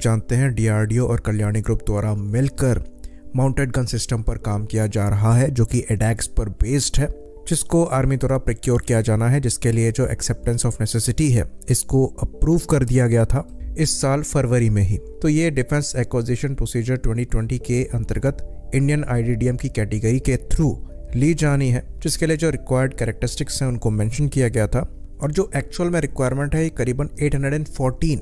जानते हैं डीआरडीओ और कल्याणी ग्रुप द्वारा मिलकर माउंटेड गन सिस्टम पर काम किया जा रहा है जो कि एडैक्स पर बेस्ड है, जिसको आर्मी द्वारा प्रोक्योर किया जाना है, जिसके लिए जो एक्सेप्टेंस ऑफ नेसेसिटी है इसको अप्रूव कर दिया गया था इस साल फरवरी में ही। तो ये डिफेंस एक्विजिशन प्रोसीजर 2020 के अंतर्गत इंडियन आईडीडीएम की कैटेगरी के थ्रू ली जानी है, जिसके लिए जो रिक्वायर्ड कैरेक्टरिस्टिक्स हैं उनको मेंशन किया गया था। और जो एक्चुअल में रिक्वायरमेंट है करीबन 814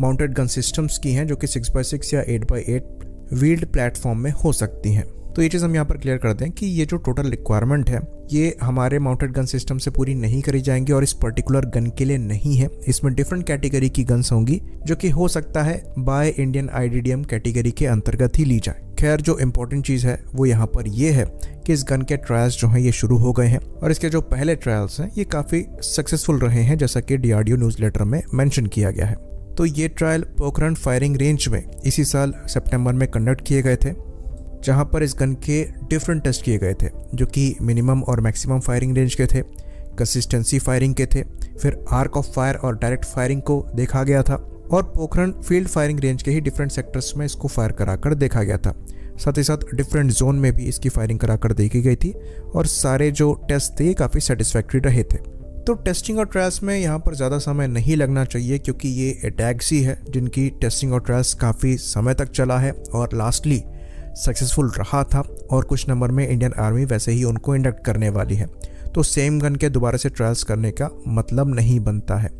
माउंटेड गन सिस्टम्स की हैं, जो कि 6x6 या 8x8 व्हील्ड प्लेटफॉर्म में हो सकती हैं। तो ये चीज़ हम यहाँ पर क्लियर कर दें कि ये जो टोटल रिक्वायरमेंट है ये हमारे माउंटेड गन सिस्टम से पूरी नहीं करी जाएंगी और इस पर्टिकुलर गन के लिए नहीं है। इसमें डिफरेंट कैटेगरी की गन्स होंगी जो कि हो सकता है बाय इंडियन आईडीडीएम कैटेगरी के अंतर्गत ही ली जाए। खैर, जो इम्पोर्टेंट चीज़ है वो यहाँ पर ये है कि इस गन के ट्रायल्स जो हैं ये शुरू हो गए हैं और इसके जो पहले ट्रायल्स हैं ये काफ़ी सक्सेसफुल रहे हैं, जैसा कि डीआरडीओ न्यूज़लेटर में मेंशन किया गया है। तो ये ट्रायल पोखरण फायरिंग रेंज में इसी साल सितंबर में कंडक्ट किए गए थे, जहां पर इस गन के डिफरेंट टेस्ट किए गए थे जो कि मिनिमम और मैक्सिमम फायरिंग रेंज के थे, कंसिस्टेंसी फायरिंग के थे, फिर आर्क ऑफ फायर और डायरेक्ट फायरिंग को देखा गया था और पोखरण फील्ड फायरिंग रेंज के ही डिफरेंट सेक्टर्स में इसको फायर कराकर देखा गया था। साथ ही साथ डिफरेंट जोन में भी इसकी फायरिंग कराकर देखी गई थी और सारे जो टेस्ट थे काफ़ी सेटिस्फैक्ट्री रहे थे। तो टेस्टिंग और ट्रायल्स में यहाँ पर ज़्यादा समय नहीं लगना चाहिए क्योंकि ये एटैक्स ही है जिनकी टेस्टिंग और ट्रायल्स काफ़ी समय तक चला है और लास्टली सक्सेसफुल रहा था और कुछ नंबर में इंडियन आर्मी वैसे ही उनको इंडक्ट करने वाली है। तो सेम गन के दोबारा से ट्रायल्स करने का मतलब नहीं बनता है।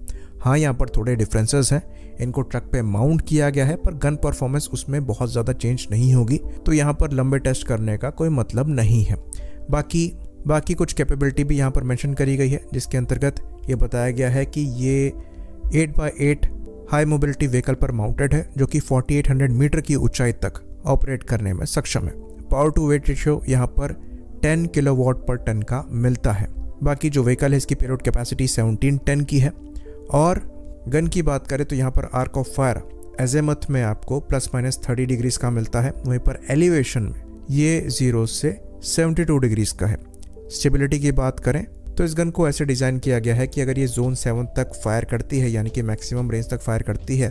हाँ, यहाँ पर थोड़े डिफरेंसेस हैं, इनको ट्रक पे माउंट किया गया है पर गन परफॉर्मेंस उसमें बहुत ज़्यादा चेंज नहीं होगी, तो यहाँ पर लंबे टेस्ट करने का कोई मतलब नहीं है। बाकी कुछ कैपेबिलिटी भी यहाँ पर मेंशन करी गई है, जिसके अंतर्गत ये बताया गया है कि ये 8x8 हाई मोबिलिटी व्हीकल पर माउंटेड है जो कि 4800 मीटर की ऊंचाई तक ऑपरेट करने में सक्षम है। पावर टू वेट रेशियो यहाँ पर 10 किलोवाट पर टन का मिलता है। बाकी जो व्हीकल है इसकी पेलोड कैपेसिटी 17 टन की है। और गन की बात करें तो यहाँ पर आर्क ऑफ फायर एजेमथ में आपको ±30 डिग्रीज का मिलता है, वहीं पर एलिवेशन में ये 0 से 72 डिग्रीज का है। स्टेबिलिटी की बात करें तो इस गन को ऐसे डिज़ाइन किया गया है कि अगर ये जोन 7 तक फायर करती है, यानी कि मैक्सिमम रेंज तक फायर करती है,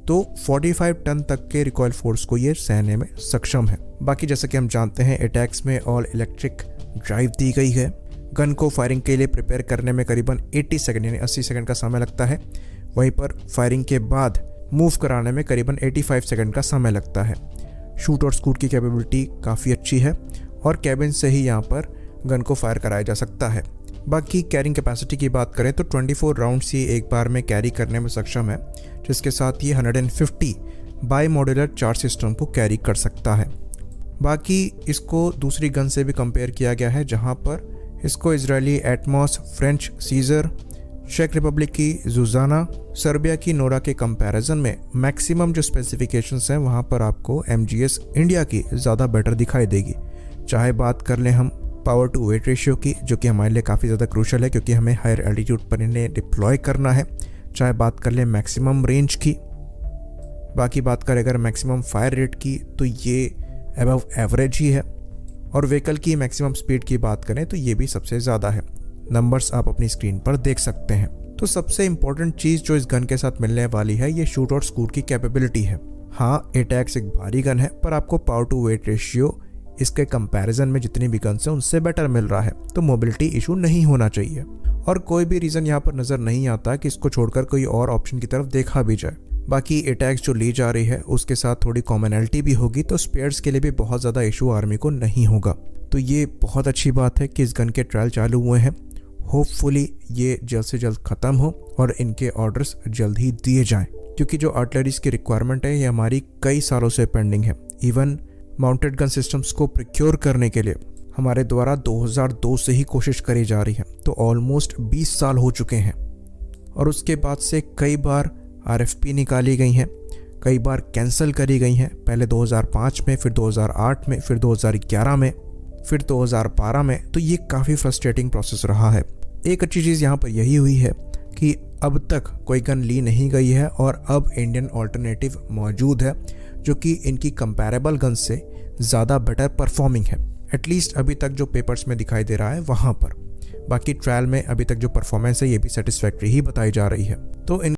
तो 45 टन तक के रिकॉइल फोर्स को ये सहने में सक्षम है। बाकी जैसा कि हम जानते हैं अटैक्स में ऑल इलेक्ट्रिक ड्राइव दी गई है। गन को फायरिंग के लिए प्रिपेयर करने में करीबन 80 सेकंड यानी 80 सेकंड का समय लगता है, वहीं पर फायरिंग के बाद मूव कराने में करीबन 85 सेकंड का समय लगता है। शूट और स्कूट की कैपेबिलिटी काफ़ी अच्छी है और कैबिन से ही यहाँ पर गन को फायर कराया जा सकता है। बाकी कैरिंग कैपेसिटी की बात करें तो 24 राउंड्स ये एक बार में कैरी करने में सक्षम है, जिसके साथ ये 150 बाई मॉड्यूलर चार्ज सिस्टम को कैरी कर सकता है। बाकी इसको दूसरी गन से भी कंपेयर किया गया है, जहां पर इसको इजरायली एटमॉस, फ्रेंच सीजर, चेक रिपब्लिक की जुजाना, सर्बिया की नोरा के कंपैरिजन में मैक्सिमम जो स्पेसिफिकेशंस हैं वहां पर आपको MGS इंडिया की ज़्यादा बेटर दिखाई देगी। चाहे बात कर लें हम पावर टू वेट रेशियो की, जो कि हमारे लिए काफ़ी ज़्यादा क्रूशल है क्योंकि हमें हायर एल्टीट्यूड पर इन्हें डिप्लॉय करना है, चाहे बात कर लें मैक्सिमम रेंज की, बाकी बात करें अगर मैक्सिमम फायर रेट की तो ये अबव एवरेज ही है, और व्हीकल की मैक्सिमम स्पीड की बात करें तो ये भी सबसे ज़्यादा है। नंबर्स आप अपनी स्क्रीन पर देख सकते हैं। तो सबसे इम्पोर्टेंट चीज़ जो इस गन के साथ मिलने वाली है ये शूट और स्कूट की कैपेबिलिटी है। हाँ, अटैक्स एक भारी गन है पर आपको पावर टू वेट रेशियो इसके कंपैरिजन में जितनी भी गन्स हैं उनसे बेटर मिल रहा है, तो मोबिलिटी इशू नहीं होना चाहिए और कोई भी रीज़न यहाँ पर नज़र नहीं आता कि इसको छोड़कर कोई और ऑप्शन की तरफ देखा भी जाए। बाकी अटैक्स जो ली जा रही है उसके साथ थोड़ी कॉमनैलिटी भी होगी, तो स्पेयर्स के लिए भी बहुत ज़्यादा इशू आर्मी को नहीं होगा। तो ये बहुत अच्छी बात है कि इस गन के ट्रायल चालू हुए हैं। होपफुली ये जल्द से जल्द ख़त्म हो और इनके ऑर्डर्स जल्द ही दिए जाएं, क्योंकि जो आर्टिलरीज की रिक्वायरमेंट है ये हमारी कई सालों से पेंडिंग है। इवन माउंटेड गन सिस्टम्स को प्रोक्योर करने के लिए हमारे द्वारा 2002 से ही कोशिश करी जा रही है, तो ऑलमोस्ट 20 साल हो चुके हैं और उसके बाद से कई बार RFP निकाली गई हैं, कई बार कैंसिल करी गई हैं, पहले 2005 में, फिर 2008 में, फिर 2011 में, फिर 2012 में। तो ये काफ़ी फ्रस्ट्रेटिंग प्रोसेस रहा है। एक अच्छी चीज़ यहाँ पर यही हुई है कि अब तक कोई गन ली नहीं गई है और अब इंडियन ऑल्टरनेटिव मौजूद है जो कि इनकी कंपैरेबल गन से ज़्यादा बेटर परफॉर्मिंग है, एटलीस्ट अभी तक जो पेपर्स में दिखाई दे रहा है वहाँ पर। बाकी ट्रायल में अभी तक जो परफॉर्मेंस है ये भी सेटिस्फैक्ट्री ही बताई जा रही है। तो इन